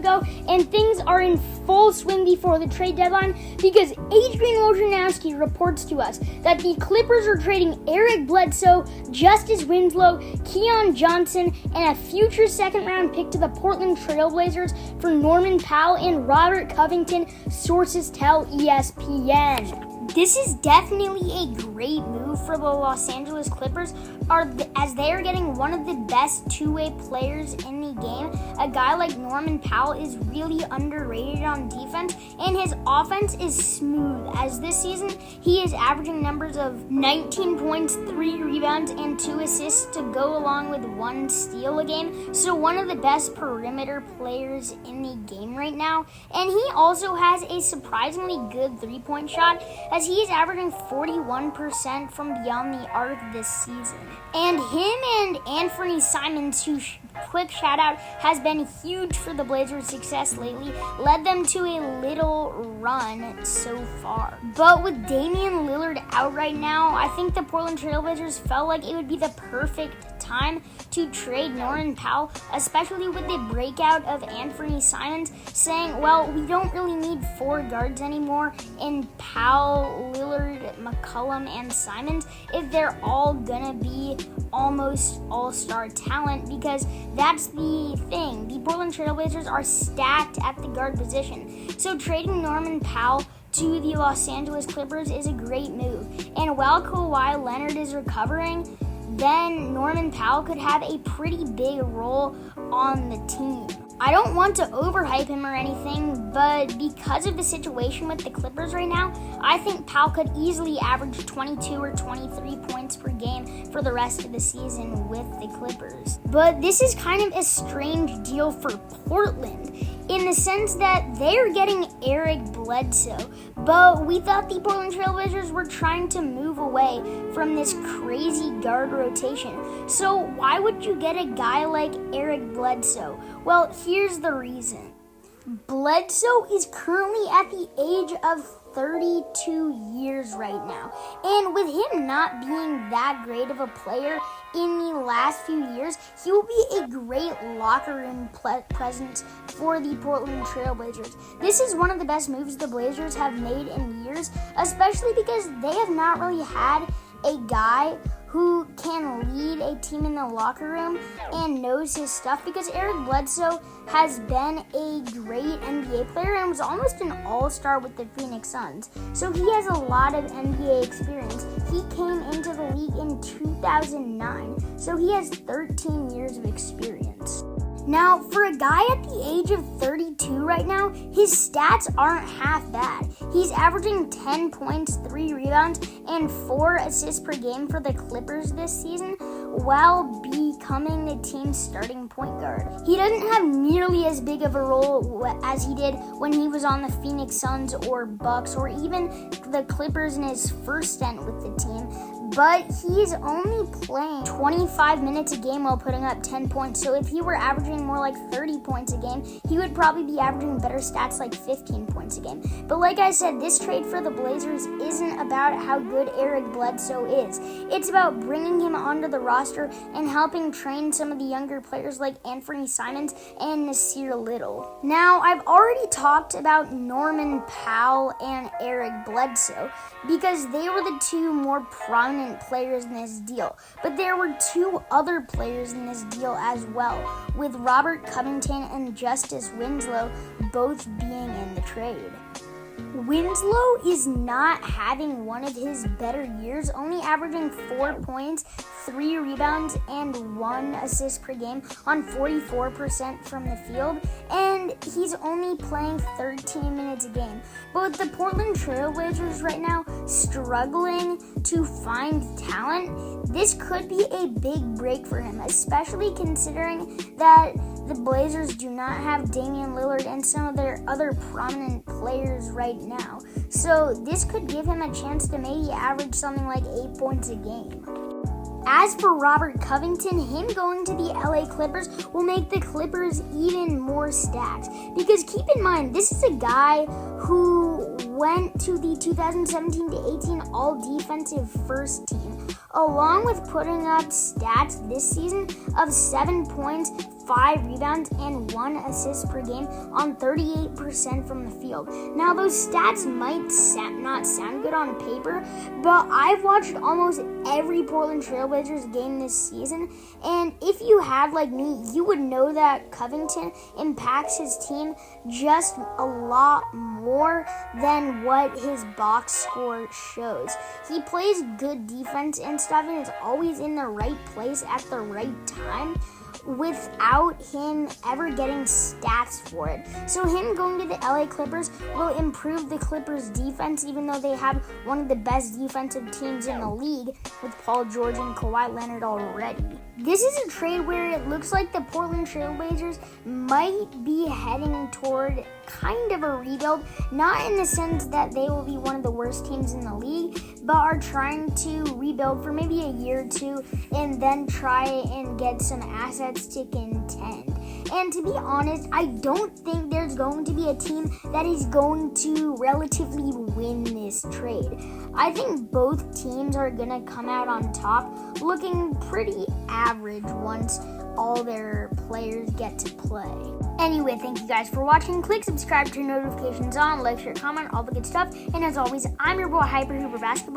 ago, and things are in full swing before the trade deadline because Adrian Wojnarowski reports to us that the Clippers are trading Eric Bledsoe, Justice Winslow, Keon Johnson, and a future second-round pick to the Portland Trailblazers for Norman Powell and Robert Covington, sources tell ESPN. This is definitely a great move for the Los Angeles Clippers as they are getting one of the best two-way players in the game. A guy like Norman Powell is really underrated on defense, and his offense is smooth as this season he is averaging numbers of 19 points, 3 rebounds, and 2 assists to go along with 1 steal a game. So one of the best perimeter players in the game right now. And he also has a surprisingly good three-point shot as he is averaging 41% from beyond the arc this season. And him and Anthony Simons, who quick shout out, has been huge for the Blazers' success lately, led them to a little run so far. But with Damian Lillard out right now, I think the Portland Trailblazers felt like it would be the perfect time to trade Norman Powell, especially with the breakout of Anthony Simons, saying, well, we don't really need 4 guards anymore in Powell, Lillard, McCollum, and Simons if they're all gonna be almost all-star talent, because that's the thing. The Portland Trailblazers are stacked at the guard position. So trading Norman Powell to the Los Angeles Clippers is a great move. And while Kawhi Leonard is recovering, then Norman Powell could have a pretty big role on the team. I don't want to overhype him or anything, but because of the situation with the Clippers right now, I think Powell could easily average 22 or 23 points per game for the rest of the season with the Clippers. But this is kind of a strange deal for Portland in the sense that they're getting Eric Bledsoe, but we thought the Portland Trailblazers were trying to move away from this crazy guard rotation. So why would you get a guy like Eric Bledsoe? Well, here's the reason. Bledsoe is currently at the age of 32 years right now. And with him not being that great of a player in the last few years, he will be a great locker room presence for the Portland Trailblazers. This is one of the best moves the Blazers have made in years, especially because they have not really had a guy who can lead a team in the locker room and knows his stuff, because Eric Bledsoe has been a great NBA player and was almost an all-star with the Phoenix Suns. So he has a lot of NBA experience. He came into the league in 2009, so he has 13 years of experience. Now, for a guy at the age of 32 right now, his stats aren't half bad. He's averaging 10 points, 3 rebounds, and 4 assists per game for the Clippers this season, while becoming the team's starting point guard. He doesn't have nearly as big of a role as he did when he was on the Phoenix Suns or Bucks or even the Clippers in his first stint with the team, but he's only playing 25 minutes a game while putting up 10 points. So if he were averaging more like 30 points a game, he would probably be averaging better stats like 15 points a game. But like I said, this trade for the Blazers isn't about how good Eric Bledsoe is. It's about bringing him onto the roster and helping train some of the younger players like Anthony Simons and Nasir Little. Now, I've already talked about Norman Powell and Eric Bledsoe because they were the 2 more prominent players in this deal. But there were 2 other players in this deal as well, with Robert Covington and Justice Winslow both being in the trade. Winslow is not having one of his better years, only averaging 4 points, 3 rebounds, and 1 assist per game on 44% from the field, and he's only playing 13 minutes a game. But with the Portland Trailblazers right now struggling to find talent, this could be a big break for him, especially considering that the Blazers do not have Damian Lillard and some of their other prominent players right now. So this could give him a chance to maybe average something like 8 points a game. As for Robert Covington, him going to the LA Clippers will make the Clippers even more stacked. Because keep in mind, this is a guy who went to the 2017-18 All-Defensive First Team, along with putting up stats this season of 7 points, 5 rebounds, and 1 assist per game on 38% from the field. Now, those stats might not sound good on paper, but I've watched almost every Portland Trailblazers game this season, and if you had, like me, you would know that Covington impacts his team just a lot more than what his box score shows. He plays good defense and stuff, and is always in the right place at the right time, without him ever getting stats for it. So him going to the LA Clippers will improve the Clippers defense, even though they have one of the best defensive teams in the league with Paul George and Kawhi Leonard already. This is a trade where it looks like the Portland Trailblazers might be heading toward kind of a rebuild, not in the sense that they will be one of the worst teams in the league, but are trying to rebuild for maybe a year or two and then try and get some assets to contend. And to be honest, I don't think there's going to be a team that is going to relatively win this trade. I think both teams are going to come out on top looking pretty average once all their players get to play. Anyway, thank you guys for watching. Click subscribe, turn notifications on, like, share, comment, all the good stuff. And as always, I'm your boy Hyper Hooper Basketball.